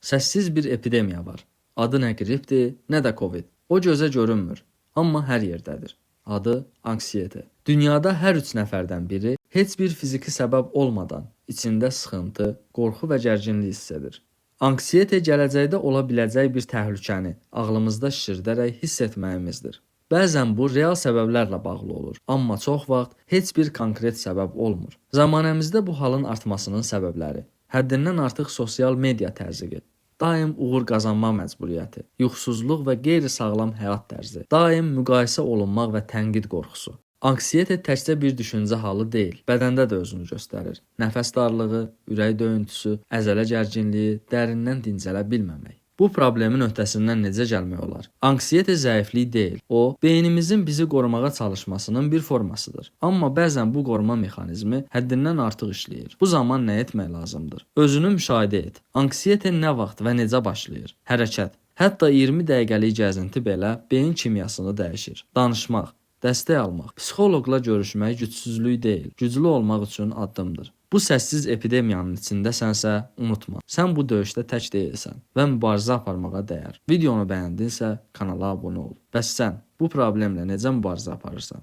Səssiz bir epidemiya var. Adı nə qripdir, nə də Covid. O gözə görünmür, amma hər yerdədir. Adı anksiyete. Dünyada hər 3 nəfərdən biri heç bir fiziki səbəb olmadan içində sıxıntı, qorxu və gərginlik hiss edir. Anksiyete gələcəkdə ola biləcək bir təhlükəni ağlımızda şişirdərək hiss etməyimizdir. Bəzən bu real səbəblərlə bağlı olur, amma çox vaxt heç bir konkret səbəb olmur. Zamanəmizdə bu halın artmasının səbəbləri: həddindən artıq sosial media təzyiqi, daim uğur qazanma məcburiyyəti, yuxusuzluq və qeyri-sağlam həyat tərzi, daim müqayisə olunmaq və tənqid qorxusu. Anksiyete təkcə bir düşüncə halı deyil, bədəndə də özünü göstərir. Nəfəs darlığı, ürək döyüntüsü, əzələ gərginliyi, dərindən dincələ bilməmək. Bu problemin öhdəsindən necə gəlmək olar? Anksiyete zəiflik deyil. O, beynimizin bizi qorumağa çalışmasının bir formasıdır. Amma bəzən bu qoruma mexanizmi həddindən artıq işləyir. Bu zaman nə etmək lazımdır? Özünü müşahidə et. Anksiyete nə vaxt və necə başlayır? Hərəkət. Hətta 20 dəqiqəlik gəzinti belə beyin kimyasını dəyişir. Danışmaq, dəstək almaq, psixoloqla görüşmək gücsüzlük deyil, güclü olmaq üçün addımdır. Bu səssiz epidemiyanın içindəsənsə, unutma. Sən bu döyüşdə tək deyilsən və mübarizə aparmağa dəyər. Videonu bəyəndinsə, kanala abunə ol. Bəs sən bu problemlə necə mübarizə aparırsan?